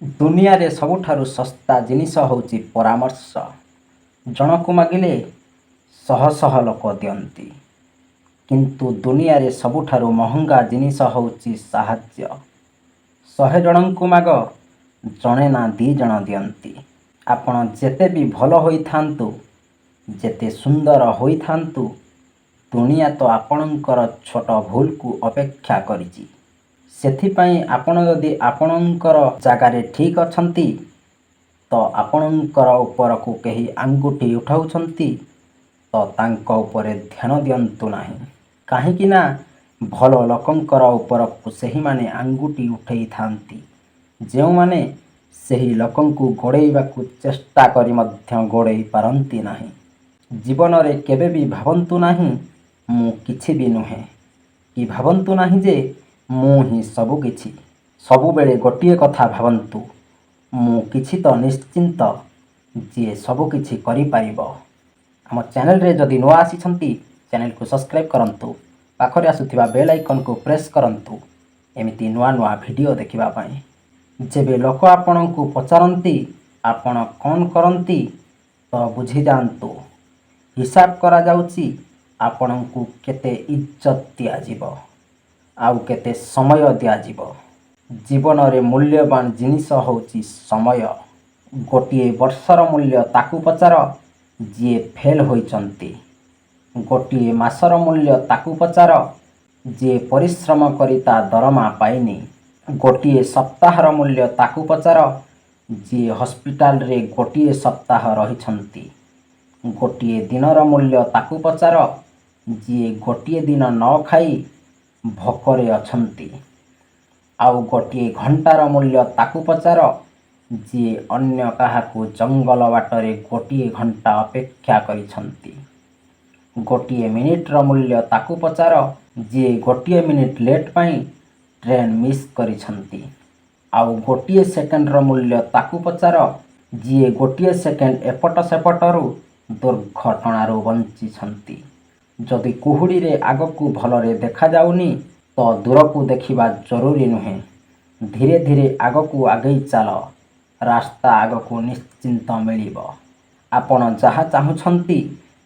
ଦୁନିଆରେ ସବୁଠାରୁ ଶସ୍ତା ଜିନିଷ ହେଉଛି ପରାମର୍ଶ। ଜଣକୁ ମାଗିଲେ ଶହ ଶହ ଲୋକ ଦିଅନ୍ତି, କିନ୍ତୁ ଦୁନିଆରେ ସବୁଠାରୁ ମହଙ୍ଗା ଜିନିଷ ହେଉଛି ସାହାଯ୍ୟ। 100 ଜଣଙ୍କୁ ମାଗ, ଜଣେ ନା 2 ଜଣ ଦିଅନ୍ତି। ଆପଣ ଯେତେ ବି ଭଲ ହୋଇଥାନ୍ତୁ, ଯେତେ ସୁନ୍ଦର ହୋଇଥାନ୍ତୁ, ଦୁନିଆ ତ ଆପଣଙ୍କର ଛୋଟ ଭୁଲକୁ ଅପେକ୍ଷା କରିଛି। ସେଥିପାଇଁ ଆପଣ ଯଦି ଆପଣଙ୍କର ଜାଗାରେ ଠିକ୍ ଅଛନ୍ତି, ତ ଆପଣଙ୍କର ଉପରକୁ କେହି ଆଙ୍ଗୁଠି ଉଠାଉଛନ୍ତି ତ ତାଙ୍କ ଉପରେ ଧ୍ୟାନ ଦିଅନ୍ତୁ ନାହିଁ। କାହିଁକି ନା ଭଲ ଲୋକଙ୍କର ଉପରକୁ ସେହିମାନେ ଆଙ୍ଗୁଠି ଉଠାଇଥାନ୍ତି ଯେଉଁମାନେ ସେହି ଲୋକଙ୍କୁ ଗୋଡ଼େଇବାକୁ ଚେଷ୍ଟା କରି ମଧ୍ୟ ଗୋଡ଼େଇ ପାରନ୍ତି ନାହିଁ। ଜୀବନରେ କେବେ ବି ଭାବନ୍ତୁ ନାହିଁ ମୁଁ କିଛି ବି ନୁହେଁ, କି ଭାବନ୍ତୁ ନାହିଁ ଯେ ମୁଁ ହିଁ ସବୁକିଛି। ସବୁବେଳେ ଗୋଟିଏ କଥା ଭାବନ୍ତୁ, ମୁଁ କିଛି ତ ନିଶ୍ଚିନ୍ତ ଯିଏ ସବୁକିଛି କରିପାରିବ। ଆମ ଚ୍ୟାନେଲରେ ଯଦି ନୂଆ ଆସିଛନ୍ତି, ଚ୍ୟାନେଲକୁ ସବସ୍କ୍ରାଇବ୍ କରନ୍ତୁ, ପାଖରେ ଆସୁଥିବା ବେଲ୍ ଆଇକନ୍କୁ ପ୍ରେସ୍ କରନ୍ତୁ ଏମିତି ନୂଆ ନୂଆ ଭିଡ଼ିଓ ଦେଖିବା ପାଇଁ। ଯେବେ ଲୋକ ଆପଣଙ୍କୁ ପଚାରନ୍ତି ଆପଣ କ'ଣ କରନ୍ତି, ତ ବୁଝିଯାଆନ୍ତୁ ହିସାବ କରାଯାଉଛି ଆପଣଙ୍କୁ କେତେ ଇଜ୍ଜତ ଦିଆଯିବ ଆଉ କେତେ ସମୟ ଦିଆଯିବ। ଜୀବନରେ ମୂଲ୍ୟବାନ ଜିନିଷ ହେଉଛି ସମୟ। ଗୋଟିଏ ବର୍ଷର ମୂଲ୍ୟ ତାକୁ ପଚାର ଯିଏ ଫେଲ୍ ହୋଇଛନ୍ତି। ଗୋଟିଏ ମାସର ମୂଲ୍ୟ ତାକୁ ପଚାର ଯିଏ ପରିଶ୍ରମ କରି ତା ଦରମା ପାଇନି। ଗୋଟିଏ ସପ୍ତାହର ମୂଲ୍ୟ ତାକୁ ପଚାର ଯିଏ ହସ୍ପିଟାଲରେ ଗୋଟିଏ ସପ୍ତାହ ରହିଛନ୍ତି। ଗୋଟିଏ ଦିନର ମୂଲ୍ୟ ତାକୁ ପଚାର ଯିଏ ଗୋଟିଏ ଦିନ ନ ଖାଇ ଭୋକରେ ଅଛନ୍ତି। ଆଉ ଗୋଟିଏ ଘଣ୍ଟାର ମୂଲ୍ୟ ତାକୁ ପଚାର ଯିଏ ଅନ୍ୟ କାହାକୁ ଜଙ୍ଗଲ ବାଟରେ ଗୋଟିଏ ଘଣ୍ଟା ଅପେକ୍ଷା କରିଛନ୍ତି। ଗୋଟିଏ ମିନିଟର ମୂଲ୍ୟ ତାକୁ ପଚାର ଯିଏ ଗୋଟିଏ ମିନିଟ୍ ଲେଟ୍ ପାଇଁ ଟ୍ରେନ୍ ମିସ୍ କରିଛନ୍ତି। ଆଉ ଗୋଟିଏ ସେକେଣ୍ଡର ମୂଲ୍ୟ ତାକୁ ପଚାର ଯିଏ ଗୋଟିଏ ସେକେଣ୍ଡ ଏପଟ ସେପଟରୁ ଦୁର୍ଘଟଣାରୁ ବଞ୍ଚିଛନ୍ତି। ଯଦି କୁହୁଡ଼ିରେ ଆଗକୁ ଭଲରେ ଦେଖାଯାଉନି, ତ ଦୂରକୁ ଦେଖିବା ଜରୁରୀ ନୁହେଁ। ଧୀରେ ଧୀରେ ଆଗକୁ ଆଗେଇ ଚାଲ, ରାସ୍ତା ଆଗକୁ ନିଶ୍ଚିନ୍ତ ମିଳିବ। ଆପଣ ଯାହା ଚାହୁଁଛନ୍ତି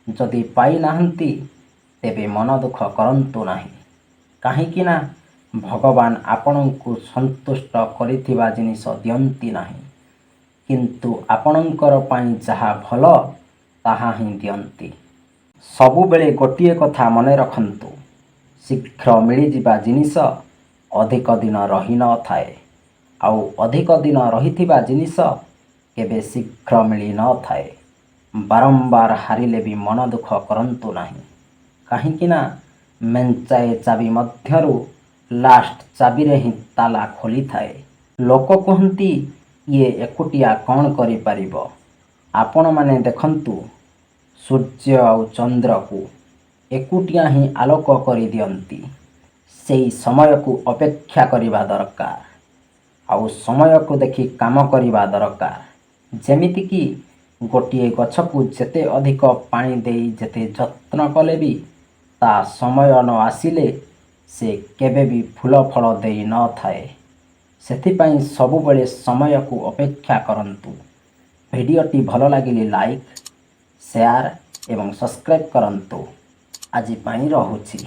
ଯଦି ପାଇନାହାନ୍ତି, ତେବେ ମନ ଦୁଃଖ କରନ୍ତୁ ନାହିଁ। କାହିଁକି ନା ଭଗବାନ ଆପଣଙ୍କୁ ସନ୍ତୁଷ୍ଟ କରିଥିବା ଜିନିଷ ଦିଅନ୍ତି ନାହିଁ, କିନ୍ତୁ ଆପଣଙ୍କର ପାଇଁ ଯାହା ଭଲ ତାହା ହିଁ ଦିଅନ୍ତି। ସବୁବେଳେ ଗୋଟିଏ କଥା ମନେ ରଖନ୍ତୁ, ଶୀଘ୍ର ମିଳିଯିବା ଜିନିଷ ଅଧିକ ଦିନ ରହିନଥାଏ, ଆଉ ଅଧିକ ଦିନ ରହିଥିବା ଜିନିଷ କେବେ ଶୀଘ୍ର ମିଳିନଥାଏ। ବାରମ୍ବାର ହାରିଲେ ବି ମନ ଦୁଃଖ କରନ୍ତୁ ନାହିଁ, କାହିଁକି ନା ମେଞ୍ଚାଏ ଚାବି ମଧ୍ୟରୁ ଲାଷ୍ଟ ଚାବିରେ ହିଁ ତାଲା ଖୋଲିଥାଏ। ଲୋକ କୁହନ୍ତି ଇଏ ଏକୁଟିଆ କ'ଣ କରିପାରିବ। ଆପଣମାନେ ଦେଖନ୍ତୁ, ସୂର୍ଯ୍ୟ ଆଉ ଚନ୍ଦ୍ରକୁ ଏକୁଟିଆ ହିଁ ଆଲୋକ କରିଦିଅନ୍ତି। ସେଇ ସମୟକୁ ଅପେକ୍ଷା କରିବା ଦରକାର, ଆଉ ସମୟକୁ ଦେଖି କାମ କରିବା ଦରକାର। ଯେମିତିକି ଗୋଟିଏ ଗଛକୁ ଯେତେ ଅଧିକ ପାଣି ଦେଇ ଯେତେ ଯତ୍ନ କଲେ ବି ତା ସମୟ ନ ଆସିଲେ ସେ କେବେ ବି ଫୁଲ ଫଳ ଦେଇନଥାଏ। ସେଥିପାଇଁ ସବୁବେଳେ ସମୟକୁ ଅପେକ୍ଷା କରନ୍ତୁ। ଭିଡ଼ିଓଟି ଭଲ ଲାଗିଲେ ଲାଇକ୍, ସେୟାର ଏବଂ ସବସ୍କ୍ରାଇବ୍ କରନ୍ତୁ। ଆଜି ପାଇଁ ରହୁଛି।